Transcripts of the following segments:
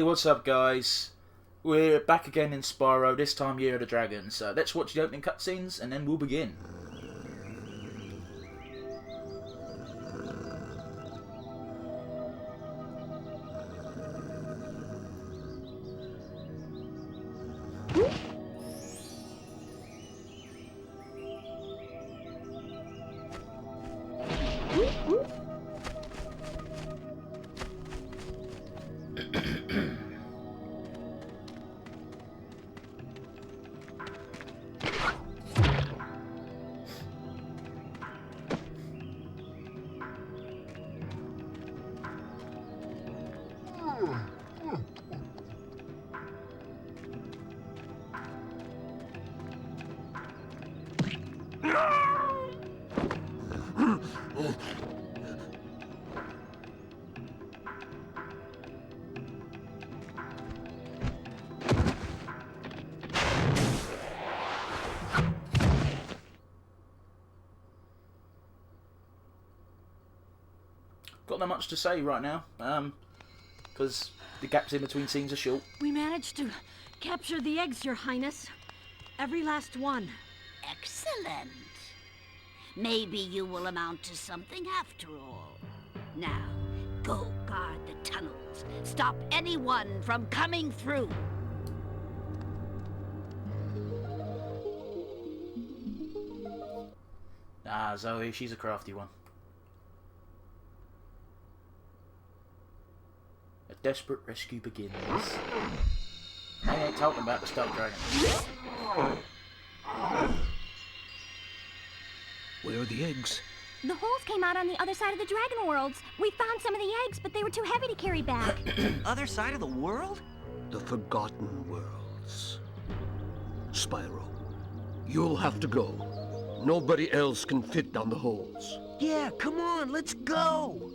what's up, guys? We're back again in Spyro, this time Year of the Dragon. So let's watch the opening cutscenes and then we'll begin. Got not much to say right now, because the gaps in between scenes are short. We managed to capture the eggs, Your Highness. Every last one. Excellent. Maybe you will amount to something after all. Now, go guard the tunnels. Stop anyone from coming through. Ah, Zoe, she's a crafty one. A desperate rescue begins. I ain't talking about the stealth dragon. Where are the eggs? The holes came out on the other side of the dragon worlds. We found some of the eggs, but they were too heavy to carry back. Other side of the world? The Forgotten Worlds. Spyro, you'll have to go. Nobody else can fit down the holes. Yeah, come on, let's go!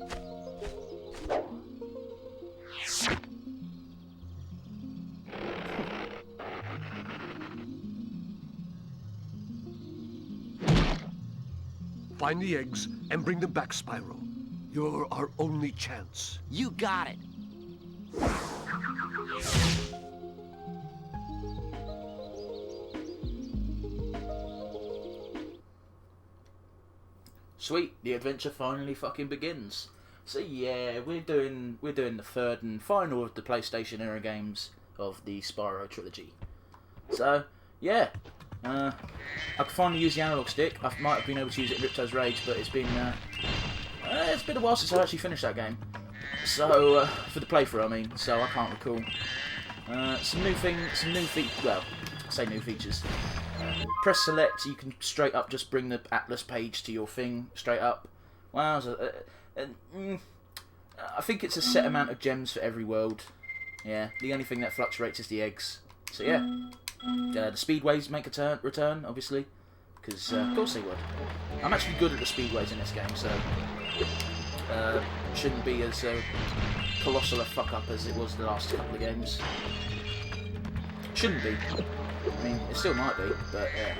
Find the eggs and bring them back, Spyro. You're our only chance. You got it. Sweet, the adventure finally fucking begins. So yeah, we're doing the third and final of the PlayStation era games of the Spyro trilogy. So yeah, I could finally use the analog stick. I might have been able to use it in Ripto's Rage, but it's been a while since I actually finished that game. So for the playthrough, I mean. So I can't recall. Some new features. Well, I say new features. Press select, you can straight up just bring the Atlas page to your thing straight up. Wow, I think it's a set amount of gems for every world. Yeah, the only thing that fluctuates is the eggs. So yeah, the speedways make a return, obviously, because of course they would. I'm actually good at the speedways in this game, so shouldn't be as colossal a fuck up as it was the last couple of games. Shouldn't be. I mean, it still might be, but yeah.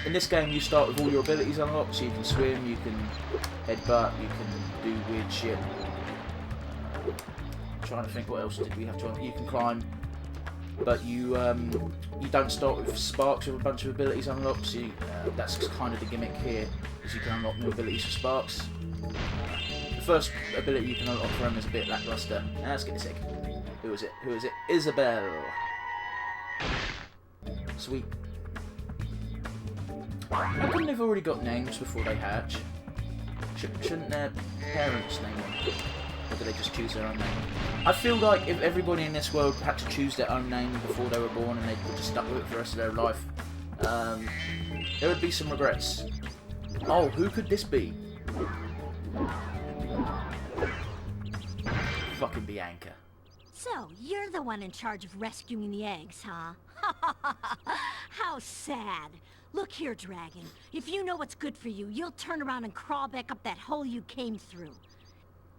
In this game, you start with all your abilities unlocked, so you can swim, you can headbutt, you can do weird shit. Trying to think what else did we have to unlock. You can climb, but you don't start with sparks with a bunch of abilities unlocked, so that's kind of the gimmick here, is you can unlock new abilities for sparks. The first ability you can unlock for him is a bit lackluster. Now let's get this egg. Who is it? Who is it? Isabelle. Sweet. How come they've already got names before they hatch? Shouldn't their parents name them? Or do they just choose their own name? I feel like if everybody in this world had to choose their own name before they were born and they were just stuck with it for the rest of their life, there would be some regrets. Oh, who could this be? Fucking Bianca. So, you're the one in charge of rescuing the eggs, huh? How sad. Look here, Dragon. If you know what's good for you, you'll turn around and crawl back up that hole you came through.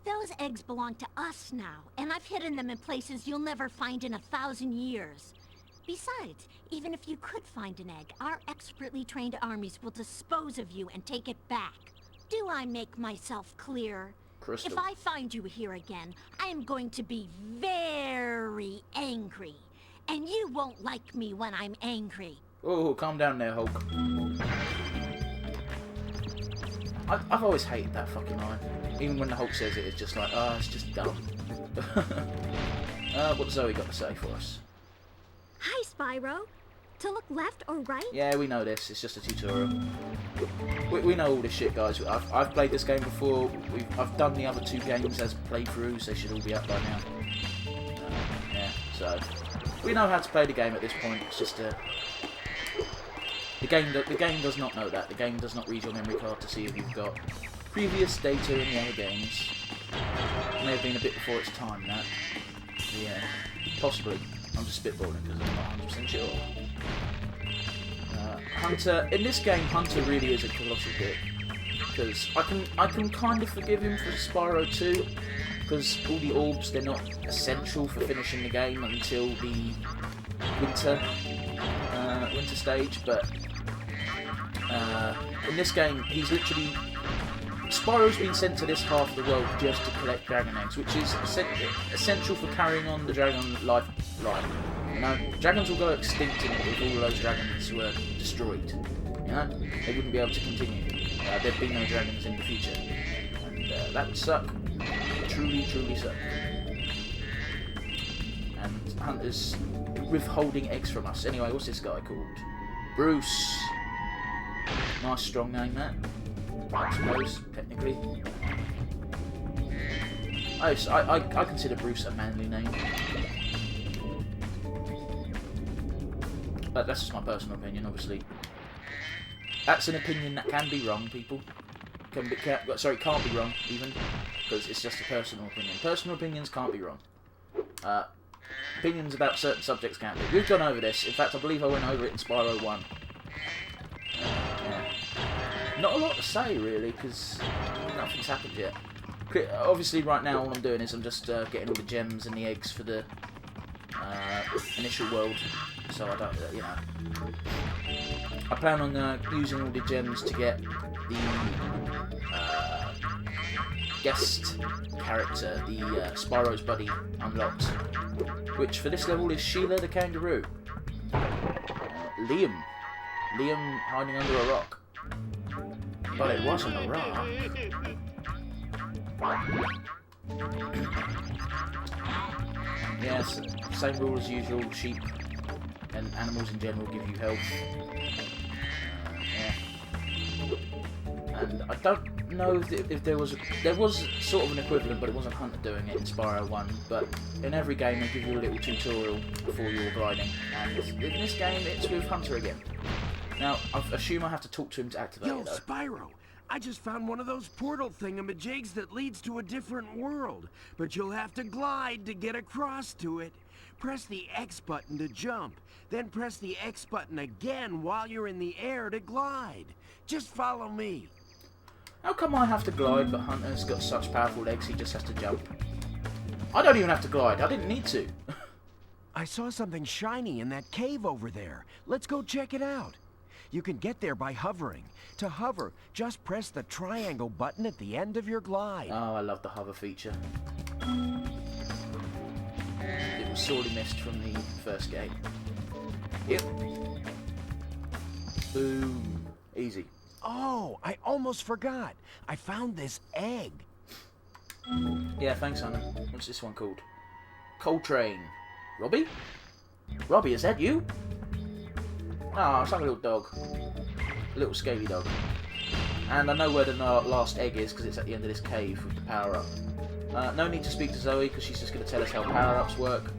Those eggs belong to us now, and I've hidden them in places you'll never find in 1,000 years. Besides, even if you could find an egg, our expertly trained armies will dispose of you and take it back. Do I make myself clear? crystal. If I find you here again, I am going to be very angry. And you won't like me when I'm angry. Oh, calm down there, Hulk. I've always hated that fucking line. Even when the Hulk says it, it's just like, oh, it's just dumb. What's Zoe got to say for us? Hi, Spyro. To look left or right? Yeah, we know this. It's just a tutorial. We know all this shit, guys. I've played this game before. I've done the other 2 games as playthroughs. They should all be up by now. Yeah, so we know how to play the game at this point. It's just the game does not know that. The game does not read your memory card to see if you've got previous data in the other games. It may have been a bit before its time, that. Yeah, possibly. I'm just spitballing because I'm not 100% sure. Hunter, in this game, Hunter really is a colossal dick. Because I can kind of forgive him for Spyro 2, because all the orbs, they're not essential for finishing the game until the winter stage, but in this game, he's literally... Spyro's been sent to this half of the world just to collect dragon eggs, which is essential for carrying on the dragon lifeline. You know, dragons will go extinct if all of those dragons were destroyed. You know, they wouldn't be able to continue. There'd be no dragons in the future, and that would suck. Truly, truly suck. And Hunter's withholding eggs from us. Anyway, what's this guy called? Bruce. Nice, strong name, that. I suppose, technically. I consider Bruce a manly name. But that's just my personal opinion, obviously. That's an opinion that can be wrong, people. Can't be wrong, even. Because it's just a personal opinion. Personal opinions can't be wrong. Opinions about certain subjects can't be. We've gone over this. In fact, I believe I went over it in Spyro 1. Yeah. Not a lot to say, really, because nothing's happened yet. Obviously, right now, all I'm doing is I'm just getting all the gems and the eggs for the initial world. So I don't, you know. I plan on using all the gems to get the guest character, the Spyro's buddy, unlocked. Which for this level is Sheila the kangaroo. Liam hiding under a rock. But it wasn't a rock. Yes, same rule as usual. Sheep and animals in general give you health. Yeah. And I don't know if there was sort of an equivalent, but it wasn't Hunter doing it in Spyro 1. But in every game they give you a little tutorial before you're gliding, and in this game it's with Hunter again. Now I assume I have to talk to him to activate it though. Spyro! I just found one of those portal thingamajigs that leads to a different world, but you'll have to glide to get across to it. Press the X button to jump, then press the X button again while you're in the air to glide. Just follow me. How come I have to glide, but Hunter's got such powerful legs he just has to jump? I don't even have to glide, I didn't need to. I saw something shiny in that cave over there. Let's go check it out. You can get there by hovering. To hover, just press the triangle button at the end of your glide. Oh, I love the hover feature. It was sorely missed from the first game. Yep. Boom. Easy. Oh, I almost forgot. I found this egg. Yeah, thanks, Hunter. What's this one called? Coltrane. Robbie? Robbie, is that you? Ah, it's like a little dog. A little scaly dog. And I know where the last egg is, because it's at the end of this cave with the power-up. No need to speak to Zoe, because she's just going to tell us how power-ups work.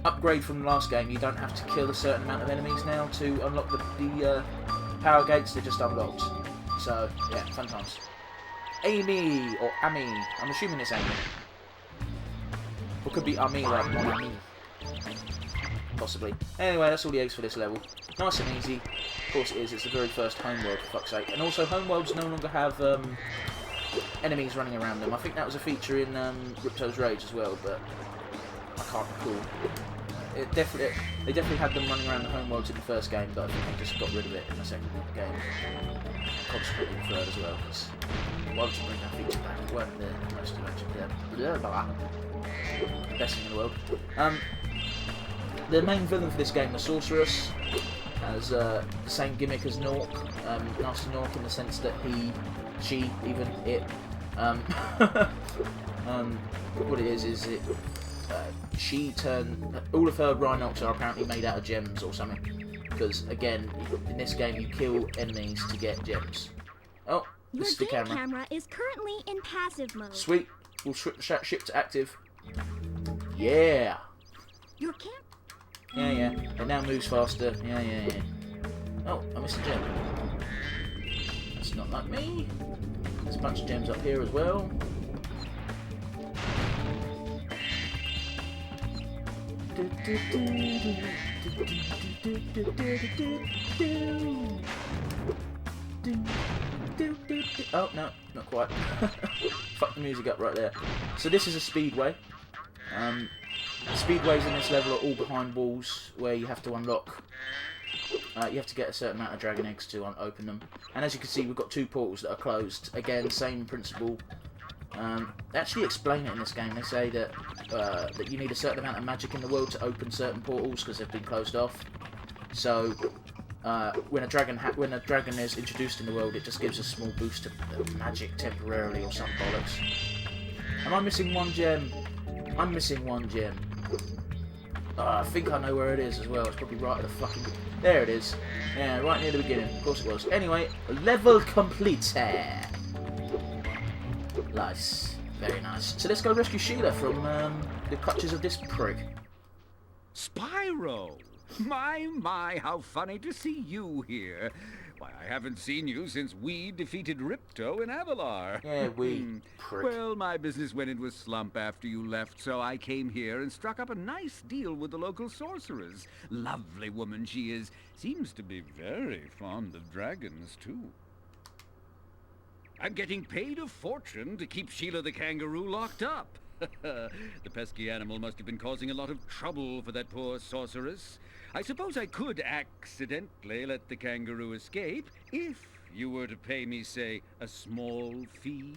Upgrade from the last game, you don't have to kill a certain amount of enemies now to unlock the power gates, they're just unlocked. So, yeah, fun times. Amy, or Amy. I'm assuming it's Amy. Or could be Ami, like Mon Ami. Possibly. Anyway, that's all the eggs for this level. Nice and easy. Of course it is, it's the very first homeworld, for fuck's sake. And also, homeworlds no longer have enemies running around them. I think that was a feature in Ripto's Rage as well, but I can't recall. they definitely had them running around the homeworlds in the first game, but I think they just got rid of it in the second game. Consequently the third as well, because why would you bring that feature back? It weren't the most best thing in the world. The main villain for this game, the Sorceress, has the same gimmick as Nork, Nasty Nork, in the sense that what it is it she all of her Rhinox are apparently made out of gems or something, because again in this game you kill enemies to get gems. Oh, Your this is the game camera. is currently in passive mode. Sweet, we'll ship to active. Yeah. Your cam. Yeah. It now moves faster. Yeah. Oh, I missed a gem. That's not like me. There's a bunch of gems up here as well. Oh, no, not quite. Fuck the music up right there. So this is a speedway. Speedways in this level are all behind walls where you have to unlock. You have to get a certain amount of dragon eggs to open them. And as you can see, we've got 2 portals that are closed. Again, same principle. They actually explain it in this game. They say that that you need a certain amount of magic in the world to open certain portals because they've been closed off. So when a dragon is introduced in the world, it just gives a small boost of magic temporarily or some bollocks. Am I missing one gem? I'm missing one gem. I think I know where it is as well. It's probably right at the fucking... There it is. Yeah, right near the beginning. Of course it was. Anyway, level complete. Nice. Very nice. So let's go rescue Sheila from the clutches of this prig. Spyro! My, how funny to see you here. Why, I haven't seen you since we defeated Ripto in Avalar. Yeah, prick. Well, my business went into a slump after you left, so I came here and struck up a nice deal with the local sorceress. Lovely woman she is. Seems to be very fond of dragons, too. I'm getting paid a fortune to keep Sheila the kangaroo locked up. The pesky animal must have been causing a lot of trouble for that poor sorceress. I suppose I could accidentally let the kangaroo escape if you were to pay me, say, a small fee.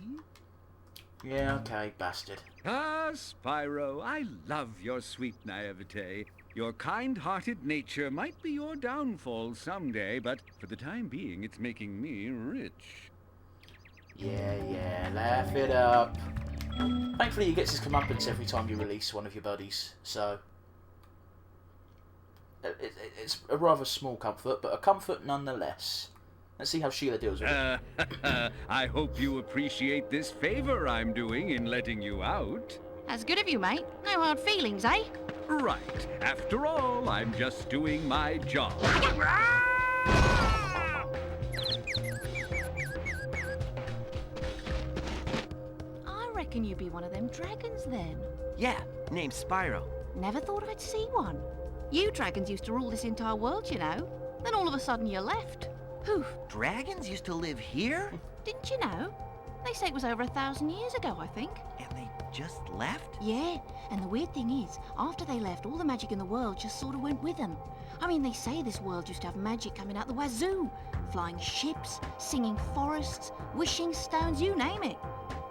Yeah, okay, bastard. Ah, Spyro, I love your sweet naivete. Your kind-hearted nature might be your downfall someday, but for the time being, it's making me rich. Yeah, laugh it up. Thankfully, he gets his comeuppance every time you release one of your buddies, so... It's a rather small comfort, but a comfort nonetheless. Let's see how Sheila deals with it. I hope you appreciate this favor I'm doing in letting you out. That's good of you, mate. No hard feelings, eh? Right. After all, I'm just doing my job. I reckon you'd be one of them dragons then. Yeah, name's Spyro. Never thought I'd see one. You dragons used to rule this entire world, you know. Then all of a sudden you left. Poof. Dragons used to live here? Didn't you know? They say it was over 1,000 years ago, I think. And they just left? Yeah, and the weird thing is, after they left, all the magic in the world just sort of went with them. I mean, they say this world used to have magic coming out the wazoo. Flying ships, singing forests, wishing stones, you name it.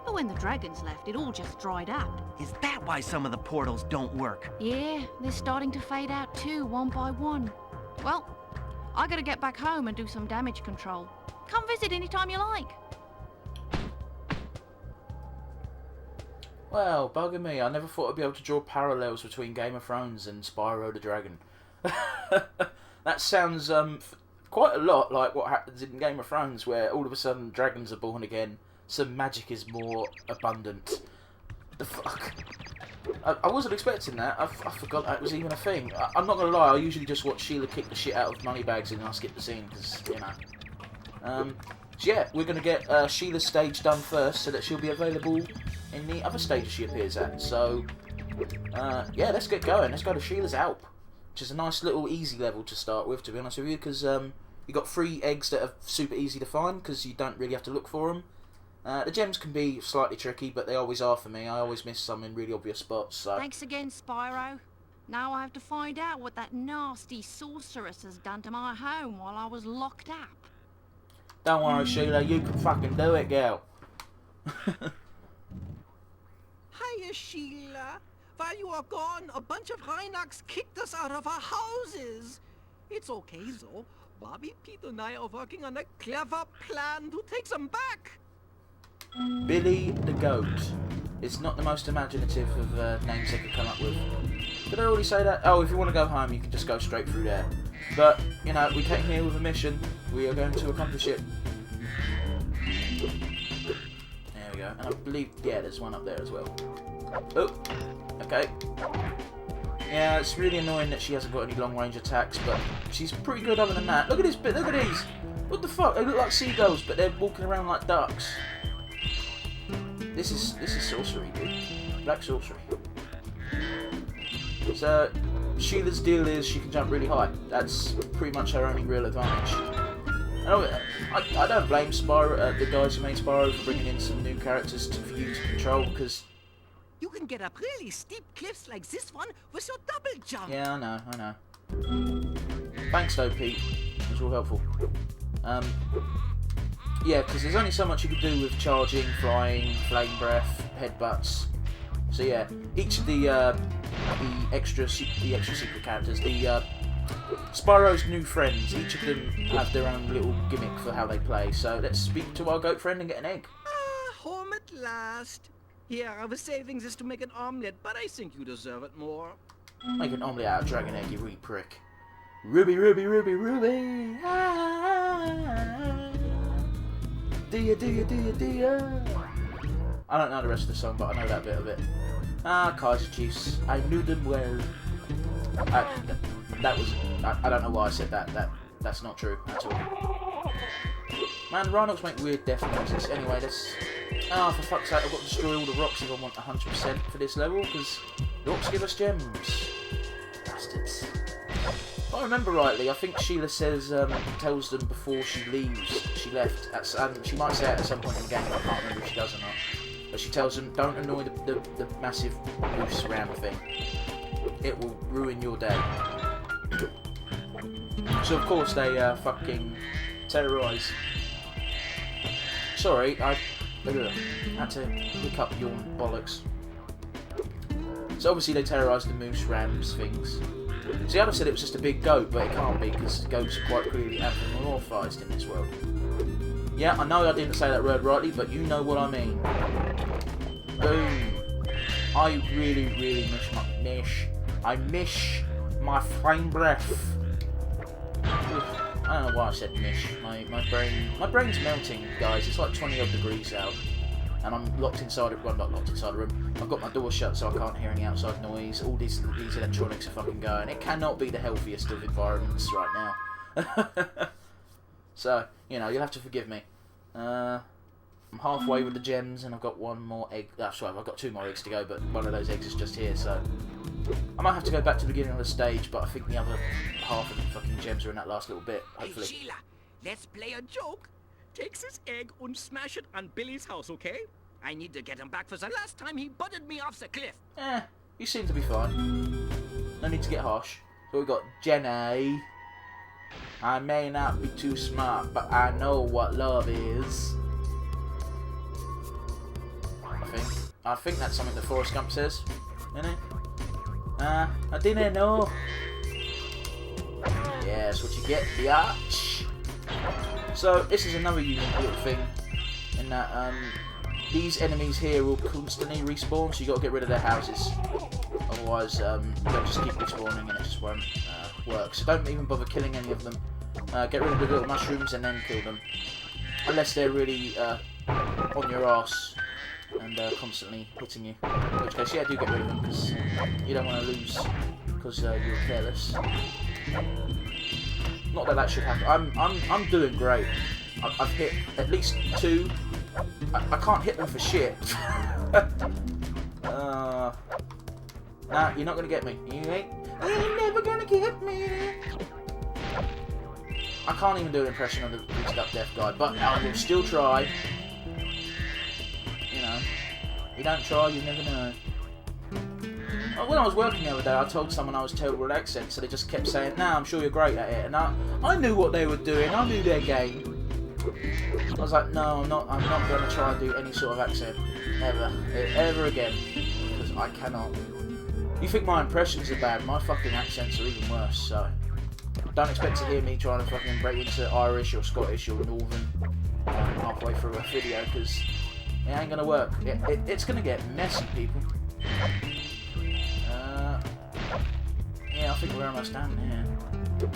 But when the dragons left, it all just dried up. Is that why some of the portals don't work? Yeah, they're starting to fade out too, one by one. Well, I gotta get back home and do some damage control. Come visit anytime you like. Well, bugger me, I never thought I'd be able to draw parallels between Game of Thrones and Spyro the Dragon. That sounds quite a lot like what happens in Game of Thrones, where all of a sudden dragons are born again, some magic is more abundant. The fuck? I wasn't expecting that. I forgot that was even a thing. I'm not gonna lie, I usually just watch Sheila kick the shit out of Moneybags and I skip the scene, because, you know. So yeah, we're gonna get Sheila's stage done first, so that she'll be available in the other stages she appears at. So, yeah, let's get going. Let's go to Sheila's Alp, which is a nice little easy level to start with, to be honest with you, because you got 3 eggs that are super easy to find, because you don't really have to look for them. The gems can be slightly tricky, but they always are for me. I always miss some in really obvious spots. So. Thanks again, Spyro. Now I have to find out what that nasty sorceress has done to my home while I was locked up. Don't worry, Sheila, you can fucking do it, girl. Hiya, Sheila. While you are gone, a bunch of Rhinox kicked us out of our houses. It's okay, though. Bobby, Pete, and I are working on a clever plan to take them back. Billy the Goat. It's not the most imaginative of names they could come up with. Did I already say that? Oh, if you want to go home, you can just go straight through there. But, you know, we came here with a mission. We are going to accomplish it. There we go. And I believe, yeah, there's one up there as well. Oh, okay. Yeah, it's really annoying that she hasn't got any long-range attacks, but she's pretty good other than that. Look at this bit, look at these! What the fuck? They look like seagulls, but they're walking around like ducks. This is sorcery, dude. Black sorcery. So, Sheila's deal is she can jump really high. That's pretty much her only real advantage. I don't blame Spyro, the guys who made Spyro for bringing in some new characters for you to control, because... You can get up really steep cliffs like this one with your double jump. Yeah, I know. Thanks though, Pete. It was all helpful. Yeah, because there's only so much you can do with charging, flying, flame breath, headbutts. So yeah, each of the extra secret characters, the Spyro's new friends, each of them have their own little gimmick for how they play. So let's speak to our goat friend and get an egg. Ah, home at last. Here, I was saving this to make an omelette, but I think you deserve it more. Make an omelette out of dragon egg, you wee prick. Ruby, Ruby, Ruby, Ruby. Ah. Dear. I don't know the rest of the song, but I know that bit of it. Ah, Kaiser Chiefs. I knew them well. That was... I don't know why I said that. That's not true at all. Man, Rhinox make weird death noises. Anyway, let's... Ah, for fuck's sake, I've got to destroy all the rocks if I want 100% for this level, because the rocks give us gems. Bastards. If I remember rightly, I think Sheila says, tells them before she leaves, she left, she might say it at some point in the game, but I can't remember if she does or not. But she tells them, don't annoy the massive loose ram thing. It will ruin your day. So of course they fucking terrorise. Sorry, I had to pick up your bollocks. So obviously they terrorise the moose, rams, things. See, I'd have said it was just a big goat, but it can't be, because goats are quite clearly anthropomorphised in this world. Yeah, I know I didn't say that word rightly, but you know what I mean. Boom. I really miss my flame breath. I don't know why I said mish. My brain's melting, guys. It's like 20 odd degrees out, and I'm locked inside it. Well, not locked inside a room. I've got my door shut, so I can't hear any outside noise. All these electronics are fucking going. It cannot be the healthiest of environments right now. So you know, you'll have to forgive me. I'm halfway with the gems, and I've got one more egg. Sorry, I've got 2 more eggs to go, but one of those eggs is just here, so I might have to go back to the beginning of the stage, but I think the other half of the fucking gems are in that last little bit, hopefully. Hey, Sheila, let's play a joke. Take this egg and smash it on Billy's house, okay? I need to get him back for the last time he butted me off the cliff. You seem to be fine. No need to get harsh. So we've got Jenny. I may not be too smart, but I know what love is. I think that's something that Forrest Gump says, isn't it? I didn't know. Yeah, that's what you get, biatch. So this is another unique little thing, in that these enemies here will constantly respawn, so you got to get rid of their houses. Otherwise, they'll just keep respawning and it just won't work. So don't even bother killing any of them. Get rid of the little mushrooms and then kill them, unless they're really on your ass and constantly hitting you. In which case, yeah, do get rid of them, because you don't want to lose because you're careless. Not that that should happen. I'm doing great. I've hit at least 2. I can't hit them for shit. Nah, you're not gonna get me. You ain't never gonna get me. I can't even do an impression of the greased up deaf guy, but I will still try. You know, you don't try, you never know. when I was working the other day, I told someone I was terrible at accents, so they just kept saying, "Nah, I'm sure you're great at it." And I knew what they were doing. I knew their game. I was like, "No, I'm not going to try and do any sort of accent ever again, because I cannot." You think my impressions are bad? My fucking accents are even worse. So don't expect to hear me trying to fucking break into Irish or Scottish or Northern halfway through a video, because it ain't gonna work. It's gonna get messy, people. Yeah, I think we're almost done here.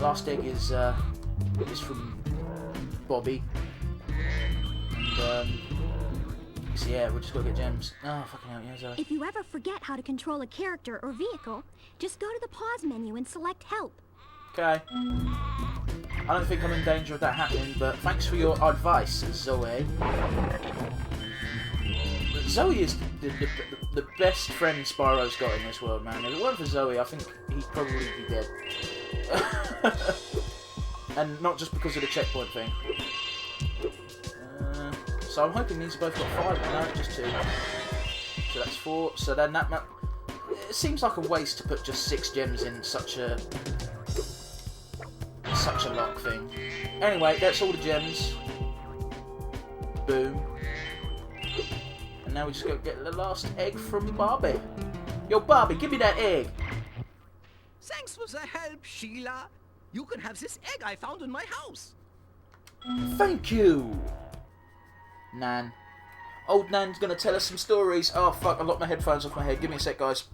Last egg is from Bobby. And so yeah, we just gotta get gems. Oh, fucking hell, yeah, Zoe. If you ever forget how to control a character or vehicle, just go to the pause menu and select help. Okay. I don't think I'm in danger of that happening, but thanks for your advice, Zoe. Zoe is the best friend Spyro's got in this world, man. If it weren't for Zoe, I think he'd probably be dead. And not just because of the checkpoint thing. So I'm hoping these have both got 5, no, just 2. So that's 4. So then that it seems like a waste to put just 6 gems in such a lock thing. Anyway, that's all the gems. Boom. And now we just go get the last egg from Barbie. Yo, Barbie, give me that egg. Thanks for the help, Sheila. You can have this egg I found in my house. Thank you. Nan. Old Nan's gonna tell us some stories. Oh fuck, I locked my headphones off my head. Give me a sec, guys.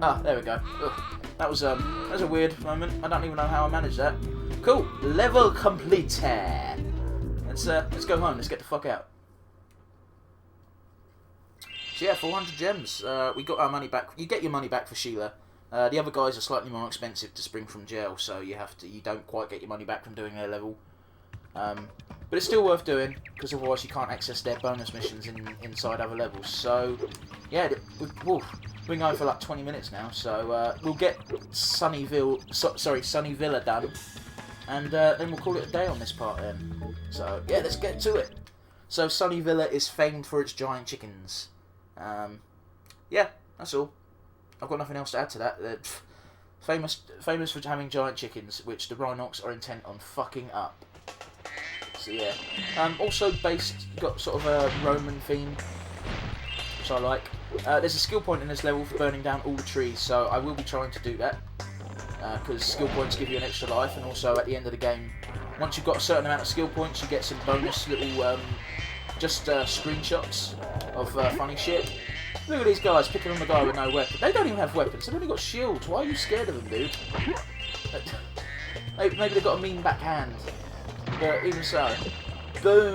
Ah, there we go. Ugh. That was a weird moment. I don't even know how I managed that. Cool. Level completed. Let's go home. Let's get the fuck out. So yeah, 400 gems. We got our money back. You get your money back for Sheila. The other guys are slightly more expensive to spring from jail, so you don't quite get your money back from doing their level. But it's still worth doing, because otherwise you can't access their bonus missions inside other levels. So, yeah, we've been going for like 20 minutes now, so we'll get Sunny Villa done, and then we'll call it a day on this part then. So, yeah, let's get to it. So, Sunny Villa is famed for its giant chickens. Yeah, that's all. I've got nothing else to add to that. They're famous for having giant chickens, which the Rhinox are intent on fucking up. So yeah, also got sort of a Roman theme, which I like. There's a skill point in this level for burning down all the trees, so I will be trying to do that, because skill points give you an extra life, and also at the end of the game, once you've got a certain amount of skill points, you get some bonus little screenshots of funny shit. Look at these guys picking on the guy with no weapon. They don't even have weapons, they've only got shields. Why are you scared of them, dude? Maybe they've got a mean backhand. But even so, boom!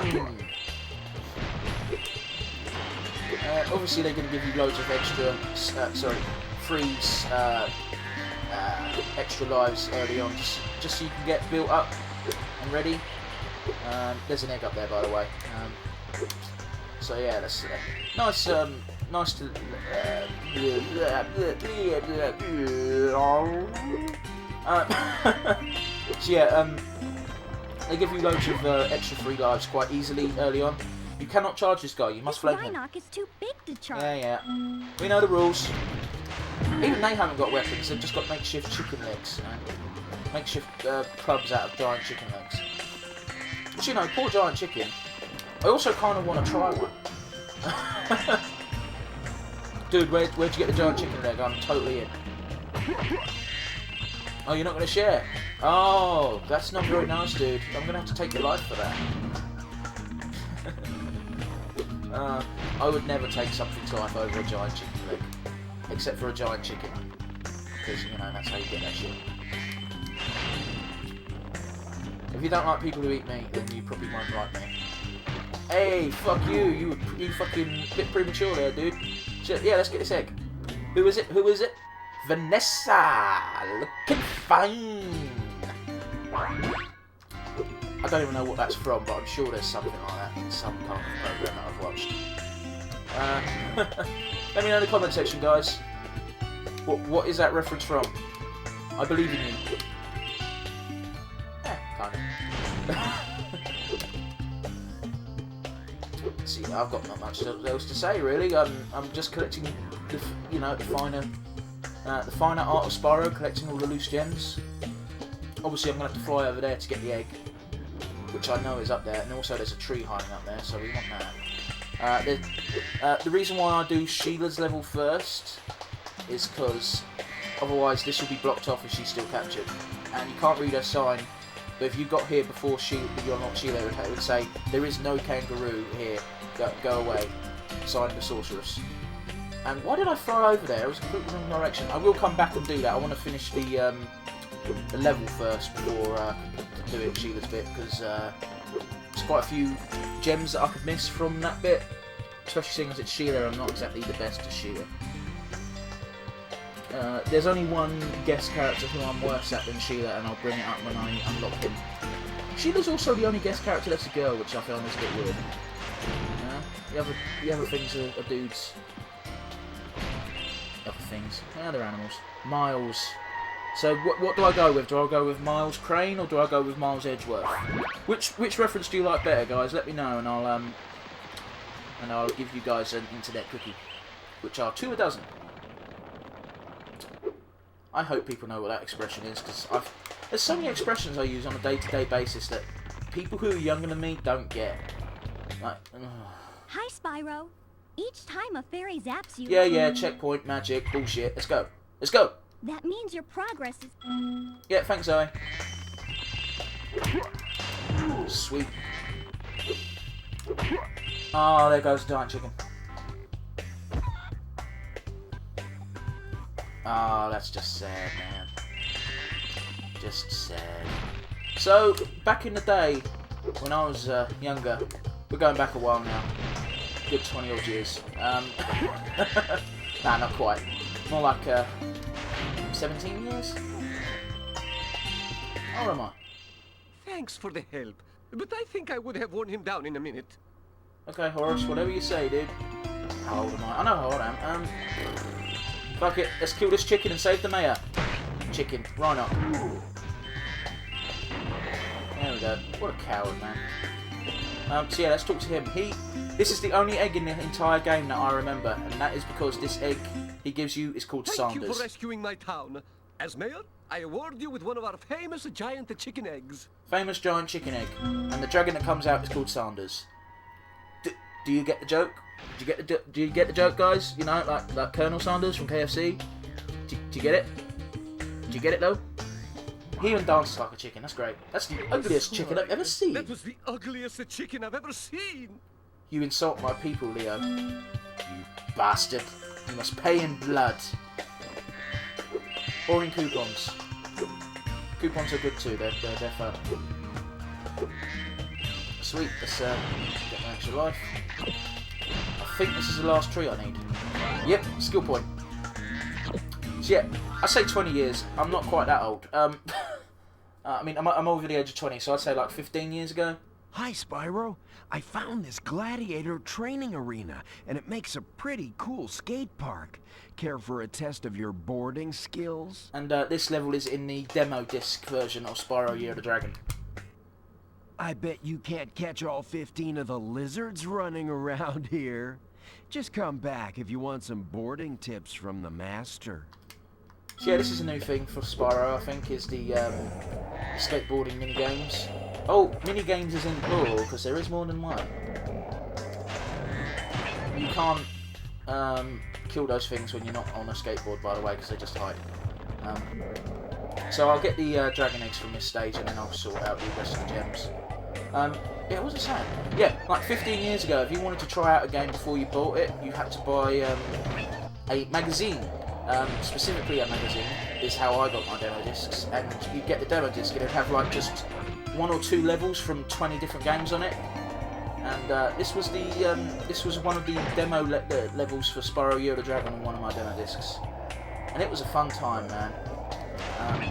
Obviously they're going to give you loads of extra, extra lives early on, just so you can get built up and ready. There's an egg up there, by the way. So yeah, that's nice to. So yeah, they give you loads of extra free lives quite easily early on. You cannot charge this guy, you must flame him. Rhinox is too big to charge. Yeah. We know the rules. Even they haven't got weapons, they've just got makeshift chicken legs. Makeshift clubs out of giant chicken legs. But you know, poor giant chicken. I also kind of want to try one. Dude, where'd you get the giant chicken leg? I'm totally in. Oh, you're not going to share? Oh, that's not very nice, dude. I'm going to have to take your life for that. I would never take something's life over a giant chicken leg. Except for a giant chicken. Because, you know, that's how you get that shit. If you don't like people who eat meat, then you probably won't like me. Hey, fuck you. You fucking bit premature there, dude. Yeah, let's get this egg. Who is it? Vanessa! Looking fine! I don't even know what that's from, but I'm sure there's something like that in some kind of program that I've watched. Let me know in the comment section, guys. What is that reference from? I believe in you. Kind of. See, I've got not much else to say, really. I'm just collecting of, you know, the finer art of Spyro, collecting all the loose gems. Obviously, I'm going to have to fly over there to get the egg, which I know is up there, and also there's a tree hiding up there, so we want that. The reason why I do Sheila's level first is because otherwise this will be blocked off if she's still captured, and you can't read her sign. But if you got here before you're not Sheila, it would say there is no kangaroo here. Go away. Signed the sorceress. And why did I fly over there? It was a completely wrong direction. I will come back and do that. I want to finish the level first before doing Sheila's bit, because there's quite a few gems that I could miss from that bit. Especially seeing as it's Sheila, I'm not exactly the best at Sheila. There's only one guest character who I'm worse at than Sheila, and I'll bring it up when I unlock him. Sheila's also the only guest character that's a girl, which I found is a bit weird. The other things are dudes. Other things. They're animals. Miles. So what do I go with? Do I go with Miles Crane or do I go with Miles Edgeworth? Which reference do you like better, guys? Let me know, and I'll give you guys an internet cookie, which are 2 a dozen. I hope people know what that expression is, because there's so many expressions I use on a day-to-day basis that people who are younger than me don't get. Like, Hi, Spyro. Each time a fairy zaps you... Yeah, checkpoint, magic, bullshit. Let's go. Let's go. That means your progress is... Yeah, thanks, Zoe. Sweet. Oh, there goes the giant chicken. Oh, that's just sad, man. Just sad. So, back in the day, when I was younger, we're going back a while now. Good 20 odd years. Nah, not quite. More like 17 years? How old am I? Thanks for the help, but I think I would have worn him down in a minute. Okay, Horace, whatever you say, dude. How old am I? I know how old I am. Fuck it, let's kill this chicken and save the mayor. Chicken, right up. There we go. What a coward, man. So yeah, let's talk to him. This is the only egg in the entire game that I remember, and that is because this egg he gives you is called Sanders. Thank you for rescuing my town. As mayor, I award you with one of our famous giant chicken eggs. Famous giant chicken egg. And the dragon that comes out is called Sanders. Do you get the joke? Do you get the joke, guys? You know, like Colonel Sanders from KFC? Do you get it? Do you get it, though? He even dances like a chicken. That's great. That's the ugliest chicken I've ever seen. That was the ugliest chicken I've ever seen. You insult my people, Leo. You bastard. You must pay in blood. Or in coupons. Coupons are good too. They're fun. Sweet. Let's get my extra life. I think this is the last tree I need. Yep, skill point. So yeah, I say 20 years. I'm not quite that old. I mean, I'm over the age of 20, so I'd say like 15 years ago. Hi, Spyro. I found this gladiator training arena, and it makes a pretty cool skate park. Care for a test of your boarding skills? And this level is in the demo disc version of Spyro Year the Dragon. I bet you can't catch all 15 of the lizards running around here. Just come back if you want some boarding tips from the master. So yeah, this is a new thing for Spyro, I think, is the skateboarding minigames. Oh, minigames is in plural, because there is more than one. You can't kill those things when you're not on a skateboard, by the way, because they just hide. So I'll get the dragon eggs from this stage, and then I'll sort out the rest of the gems. Yeah, what was I saying? Yeah, like 15 years ago, if you wanted to try out a game before you bought it, you had to buy a magazine. Specifically a magazine is how I got my demo discs, and you get the demo disc and it'd have like just 1 or 2 levels from 20 different games on it. And this was one of the demo levels for Spyro Year the Dragon on one of my demo discs, and it was a fun time, man.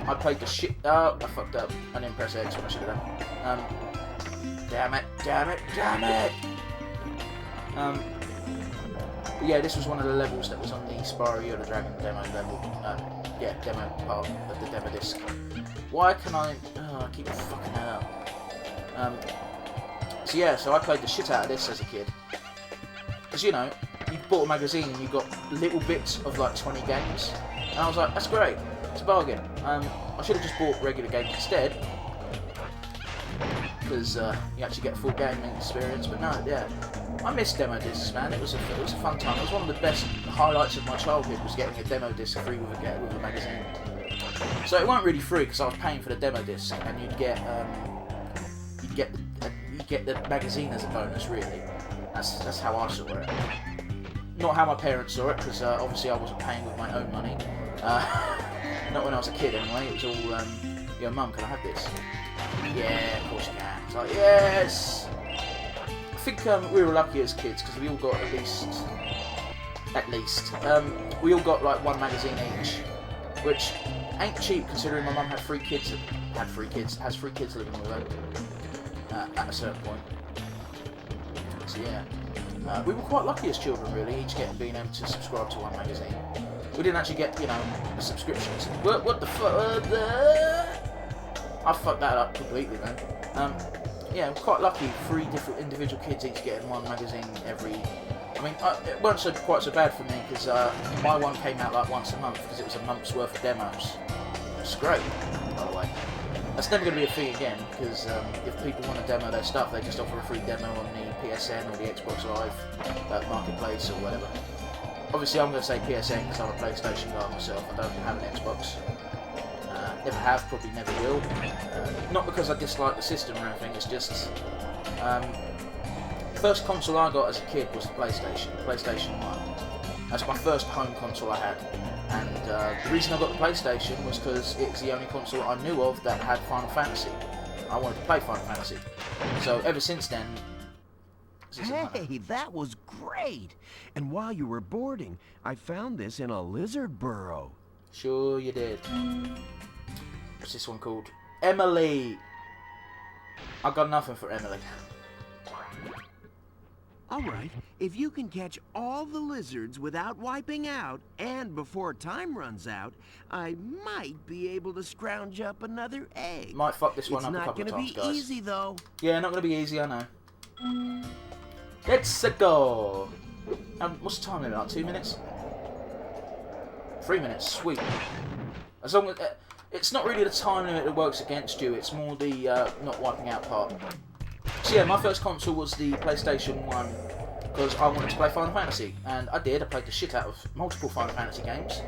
I played the shit. Oh, I fucked up. I didn't press X when I should have done. Damn it! But yeah, this was one of the levels that was on the Spyro Year the Dragon demo level. Demo part of the demo disc. Why can I keep fucking that up? So yeah, so I played the shit out of this as a kid. Because, you know, you bought a magazine and you got little bits of like 20 games. And I was like, that's great, it's a bargain. I should have just bought regular games instead, because you actually get a full gaming experience. But no, yeah, I miss demo discs, man. It was a fun time. It was one of the best highlights of my childhood, was getting a demo disc free with a magazine. So it weren't really free because I was paying for the demo disc, and you'd get the magazine as a bonus. Really, that's how I saw it. Not how my parents saw it, because obviously I wasn't paying with my own money. Not when I was a kid, anyway. It was all, yo, Mum, can I have this? Yeah, of course you can. It's like, yes. I think we were lucky as kids because we all got at least. We all got like one magazine each, which ain't cheap considering my mum had 3 kids. Has 3 kids living with her at a certain point. So yeah, we were quite lucky as children, really, each being able to subscribe to one magazine. We didn't actually get, you know, subscriptions. What the fuck? I fucked that up completely, man. Yeah, we're quite lucky. 3 different individual kids each getting one magazine every. I mean, it wasn't quite so bad for me because my one came out like once a month because it was a month's worth of demos. It's great, by the way. That's never going to be a fee again because if people want to demo their stuff, they just offer a free demo on the PSN or the Xbox Live Marketplace or whatever. Obviously, I'm going to say PSN because I'm a PlayStation guy myself. I don't have an Xbox. Never have, probably never will. Not because I dislike the system or anything, it's just... first console I got as a kid was the PlayStation 1. That's my first home console I had. And the reason I got the PlayStation was because it's the only console I knew of that had Final Fantasy. I wanted to play Final Fantasy. So ever since then... Hey, that was great! And while you were boarding, I found this in a lizard burrow. Sure you did. What's this one called? Emily! I got nothing for Emily. Alright, if you can catch all the lizards without wiping out, and before time runs out, I might be able to scrounge up another egg. Might fuck this one up a couple of times, guys. It's not gonna be easy, though. Yeah, not gonna be easy, I know. Let's go! What's the time limit? Like 2 minutes? 3 minutes, sweet. As long as... it's not really the time limit that works against you, it's more the not wiping out part. So yeah, my first console was the PlayStation 1 because I wanted to play Final Fantasy, and I did. I played the shit out of multiple Final Fantasy games.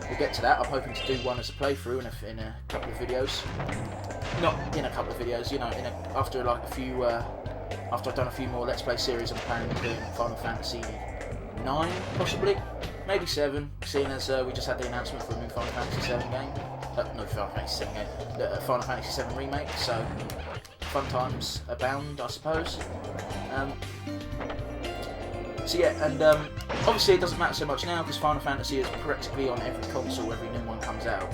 We'll get to that. I'm hoping to do one as a playthrough in a couple of videos. Not in a couple of videos, you know, after like a few, after I've done a few more Let's Play series. I'm planning on doing Final Fantasy 9, possibly, maybe 7, seeing as we just had the announcement for a new Final Fantasy 7 game. No, Final Fantasy 7 game, the Final Fantasy 7 remake. So fun times abound, I suppose. So yeah, and obviously it doesn't matter so much now because Final Fantasy is practically on every console. Every new one comes out,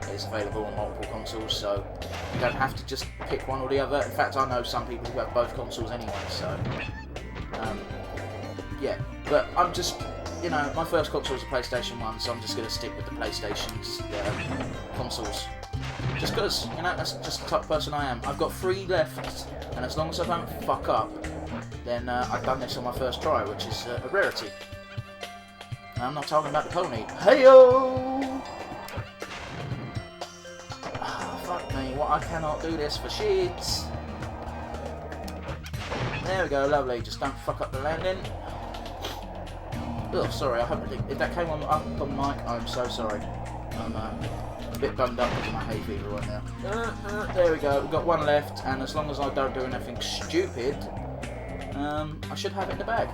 it's available on multiple consoles, so you don't have to just pick one or the other. In fact, I know some people who have both consoles anyway, so yeah. But I'm just, you know, my first console was a PlayStation 1, so I'm just going to stick with the PlayStation's consoles. Just because, you know, that's just the type of person I am. I've got 3 left, and as long as I don't fuck up, then I've done this on my first try, which is a rarity. And I'm not talking about the pony. Hey-o! Oh, fuck me, what, I cannot do this for shit. There we go, lovely. Just don't fuck up the landing. Oh, sorry, I hope if that came up on mic, I'm so sorry. I'm a bit bummed up because of my hay fever right now. There we go, we've got 1 left, and as long as I don't do anything stupid, I should have it in the bag.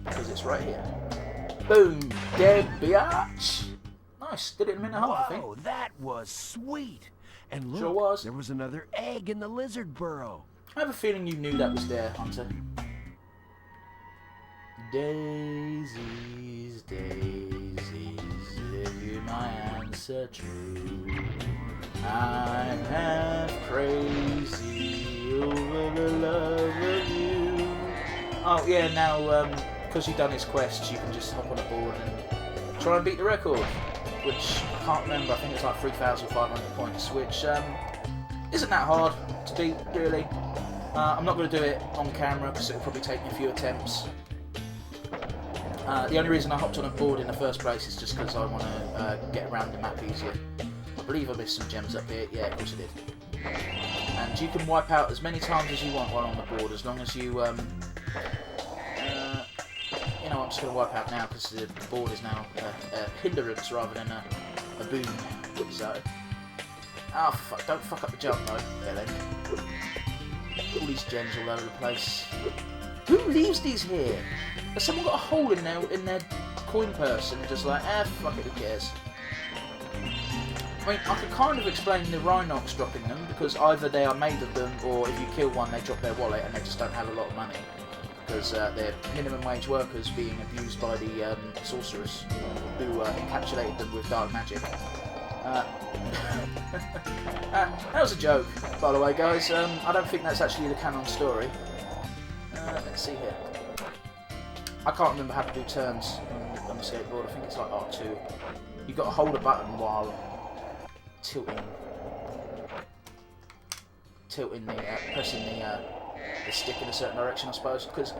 Because it's right here. Boom! Dead biatch! Nice, did it in a minute and a half, I think. Whoa, that was sweet! And look, Sure was. There was another egg in the lizard burrow. I have a feeling you knew that was there, Hunter. Daisies, daisies, if you my answer true, I'm half crazy over the love of you. Oh yeah, now because you've done his quests, you can just hop on a board and try and beat the record, which I can't remember. I think it's like 3,500 points, which isn't that hard to beat, really. I'm not going to do it on camera because it'll probably take me a few attempts. The only reason I hopped on a board in the first place is just because I want to get around the map easier. I believe I missed some gems up here. Yeah, of course I did. And you can wipe out as many times as you want while on the board, as long as you, you know, I'm just going to wipe out now because the board is now a hindrance rather than a boon. So, oh fuck! Don't fuck up the jump though, Ellen. All these gems all over the place. Who leaves these here? Has someone got a hole in their coin purse and they're just like, fuck it, who cares? I mean, I could kind of explain the Rhinox dropping them, because either they are made of them, or if you kill one, they drop their wallet and they just don't have a lot of money. Because they're minimum wage workers being abused by the sorceress, who encapsulated them with dark magic. That was a joke, by the way, guys. I don't think that's actually the canon story. Let's see here. I can't remember how to do turns on the skateboard. I think it's like R2. You've got to hold a button while tilting pressing the stick in a certain direction, I suppose, because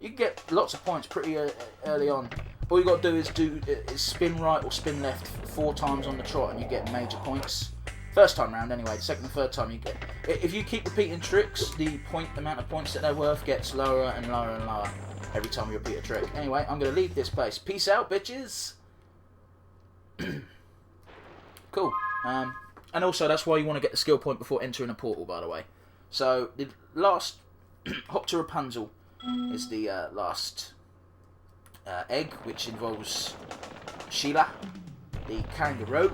you can get lots of points pretty early on. All you got to do is spin right or spin left 4 times on the trot, and you get major points. First time round, anyway. The second and third time you get. If you keep repeating tricks, the amount of points that they're worth gets lower and lower and lower every time you repeat a trick. Anyway, I'm gonna leave this place. Peace out, bitches. Cool. And also, that's why you want to get the skill point before entering a portal, by the way. So the last hop to Rapunzel is the last egg, which involves Sheila, the kangaroo.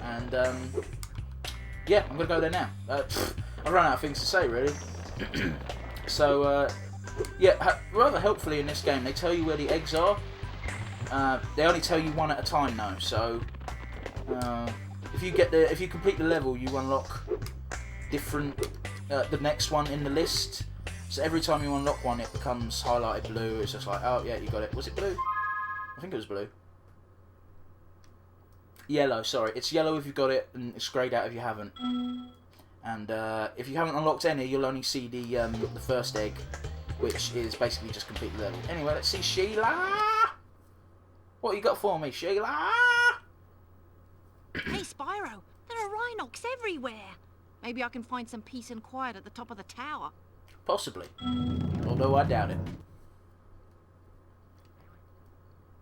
And, yeah, I'm going to go there now. I've run out of things to say, really. So, yeah, rather helpfully in this game, they tell you where the eggs are. They only tell you one at a time, though. So, if you complete the level, you unlock the next one in the list. So every time you unlock one, it becomes highlighted blue. It's just like, oh, yeah, you got it. Was it blue? I think it was blue. Yellow, sorry. It's yellow if you've got it, and it's greyed out if you haven't. And if you haven't unlocked any, you'll only see the first egg, which is basically just complete the level. Anyway, let's see Sheila! What you got for me, Sheila? Hey, Spyro, there are Rhinox everywhere. Maybe I can find some peace and quiet at the top of the tower. Possibly. Although I doubt it.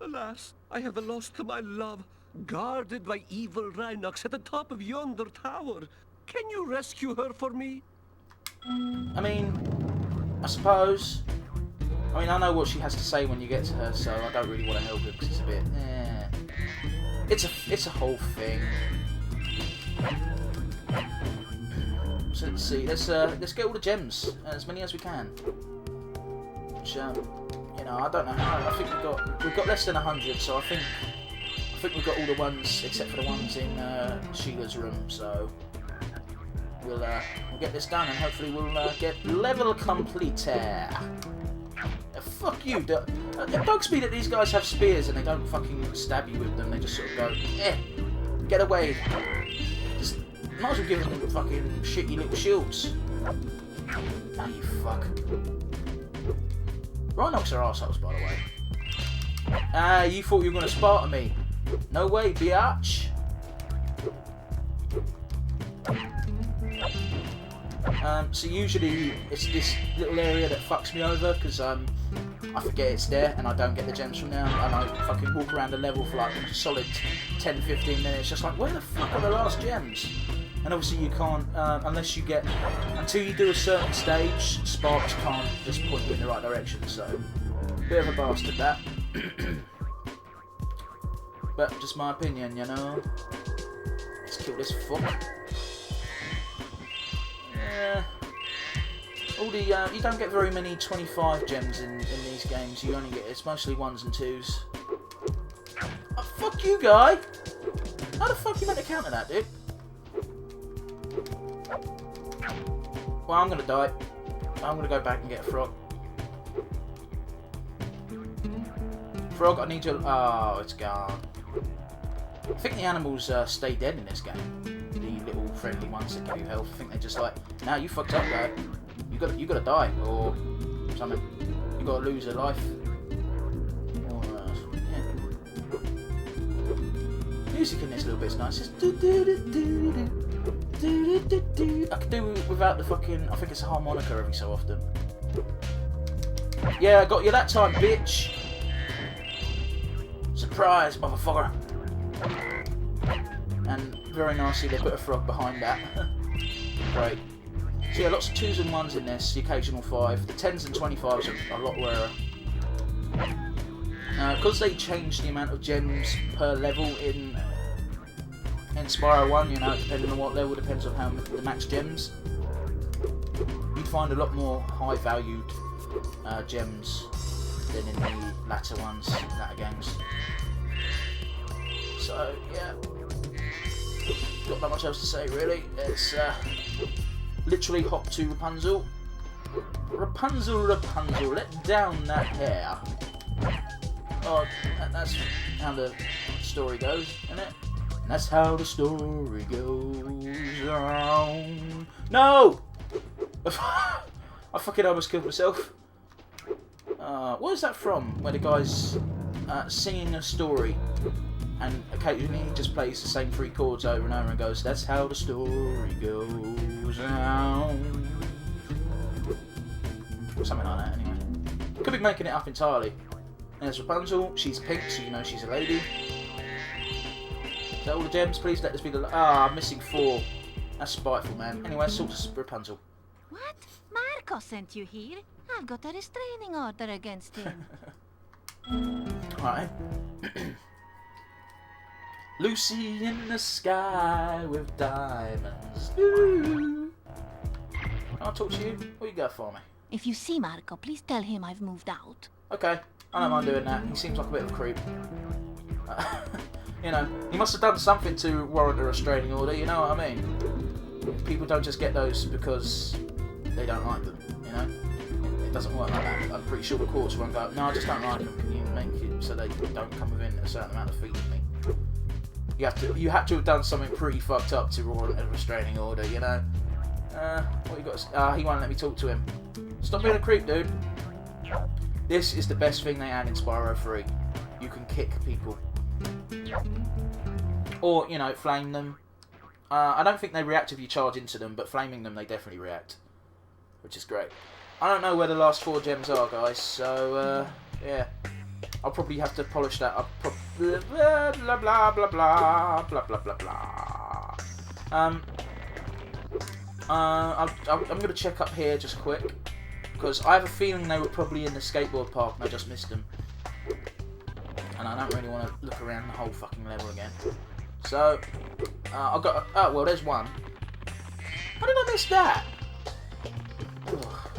Alas, I have lost my love, guarded by evil Rhinox at the top of yonder tower. Can you rescue her for me? I mean, I suppose. I mean, I know what she has to say when you get to her, so I don't really want to help her because it's a bit. It's a whole thing. So let's see. Let's get all the gems, as many as we can. Which, you know, I don't know how. I think we've got less than 100, so I think we've got all the ones except for the ones in Sheila's room. So we'll get this done, and hopefully we'll get level completed. Fuck you! It bugs me that these guys have spears and they don't fucking stab you with them. They just sort of go, get away. Just might as well give them fucking shitty little shields. Ah, you fuck. Rhinox are arseholes, by the way. Ah, you thought you were going to Sparta me. No way, biatch. So usually it's this little area that fucks me over because I forget it's there and I don't get the gems from there, and I fucking walk around the level for like a solid 10-15 minutes just like, where the fuck are the last gems? And obviously you can't, unless you get, until you do a certain stage, sparks can't just point you in the right direction, so bit of a bastard that. But just my opinion, you know. Let's kill this fuck. All the you don't get very many 25 gems in these games. You only get, it's mostly 1s and 2s. Oh, fuck you, guy! How the fuck you meant to counter that, dude? Well, I'm gonna die. I'm gonna go back and get a frog. Frog, I need your. Oh, it's gone. I think the animals stay dead in this game. The little friendly ones that give you health. I think they're just like, nah, you fucked up, guy. You gotta die, or something. You gotta lose a life, Music in this little bit's nice. It's do do do do do do do. I could do without the fucking. I think it's a harmonica every so often. Yeah, I got you that time, bitch. Surprise, motherfucker. And very nicely, they put a frog behind that. Great. So yeah, lots of 2s and 1s in this, the occasional 5. The 10s and 25s are a lot rarer. Because they changed the amount of gems per level in Spyro 1, you know, depending on what level, depends on how the max gems. You'd find a lot more high-valued gems than in the latter games. So, yeah. Got not much else to say, really. It's literally hop to Rapunzel. Rapunzel, Rapunzel, let down that hair. Oh, that's how the story goes, isn't it? And that's how the story goes on. No! I fucking almost killed myself. What is that from? Where the guy's singing a story and occasionally he just plays the same 3 chords over and over and goes, that's how the story goes on. Something like that, anyway. Could be making it up entirely. And there's Rapunzel, she's pink, so you know she's a lady. Is that all the gems? Please let this be the... I'm missing 4. That's spiteful, man. Anyway, sort of Rapunzel. What? Marco sent you here? I've got a restraining order against him. Alright. Lucy in the sky with diamonds. Ooh. I'll talk to you. What you got for me? If you see Marco, please tell him I've moved out. Okay. I don't mind doing that. He seems like a bit of a creep. You know, he must have done something to warrant a restraining order, you know what I mean? People don't just get those because they don't like them, you know? It doesn't work like that. I'm pretty sure the courts won't go, no, I just don't like them. Can you make it so they don't come within a certain amount of feet of me? You had to have done something pretty fucked up to warrant a restraining order, you know? What you got to... he won't let me talk to him. Stop being a creep, dude. This is the best thing they add in Spyro 3. You can kick people. Or, you know, flame them. I don't think they react if you charge into them, but flaming them, they definitely react. Which is great. I don't know where the last 4 gems are, guys, so, yeah. I'll probably have to polish that up. Blah, blah, blah, blah, blah, blah, blah, blah, blah. I'm going to check up here just quick. Because I have a feeling they were probably in the skateboard park and I just missed them. And I don't really want to look around the whole fucking level again. So, I've got... Oh, well, there's one. How did I miss that? Ugh.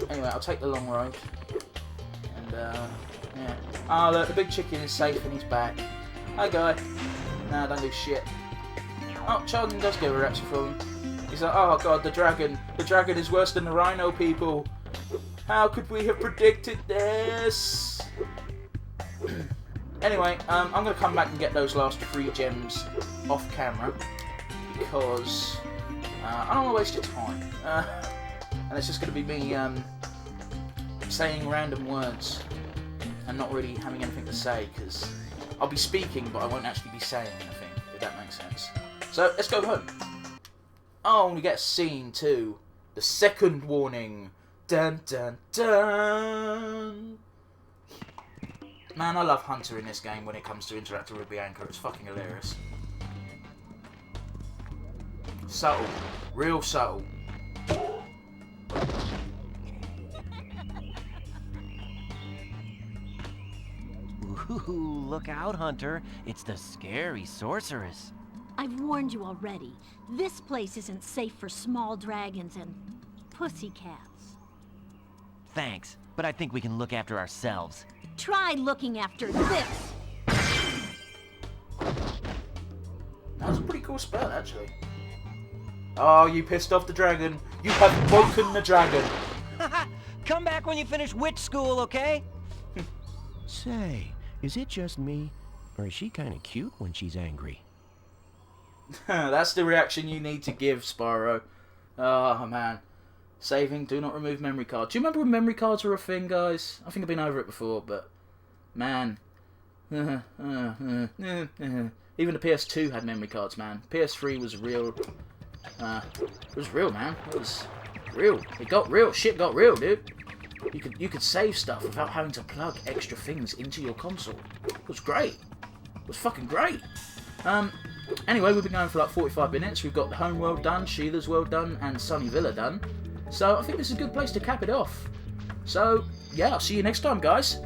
Anyway, I'll take the long road. And, yeah. Oh, look, the big chicken is safe and he's back. Hi, guy. Nah, don't do shit. Oh, Sheldon does give a rapture for him. He's like, oh god, the dragon. The dragon is worse than the rhino people. How could we have predicted this? Anyway, I'm going to come back and get those last 3 gems off camera. Because I don't want to waste your time. And it's just going to be me saying random words. And not really having anything to say. Because I'll be speaking, but I won't actually be saying anything. If that makes sense. So, let's go home. Oh, and we get a scene too. The second warning. Dun dun dun. Man, I love Hunter in this game when it comes to interacting with Bianca. It's fucking hilarious. Subtle. Real subtle. Ooh, look out, Hunter. It's the scary sorceress. I've warned you already. This place isn't safe for small dragons and pussycats. Thanks, but I think we can look after ourselves. Try looking after this. That was a pretty cool spell, actually. Oh, you pissed off the dragon. You have broken the dragon. Come back when you finish witch school, okay? Say, is it just me? Or is she kind of cute when she's angry? That's the reaction you need to give, Spyro. Oh, man. Saving, do not remove memory cards. Do you remember when memory cards were a thing, guys? I think I've been over it before, but... Man. Even the PS2 had memory cards, man. PS3 was real. It was real, man. It was real. It got real. Shit got real, dude. You could save stuff without having to plug extra things into your console. It was great. It was fucking great. Anyway, we've been going for like 45 minutes. We've got the home world done, Sheila's world done, and Sunny Villa done. So I think this is a good place to cap it off. So, yeah, I'll see you next time, guys.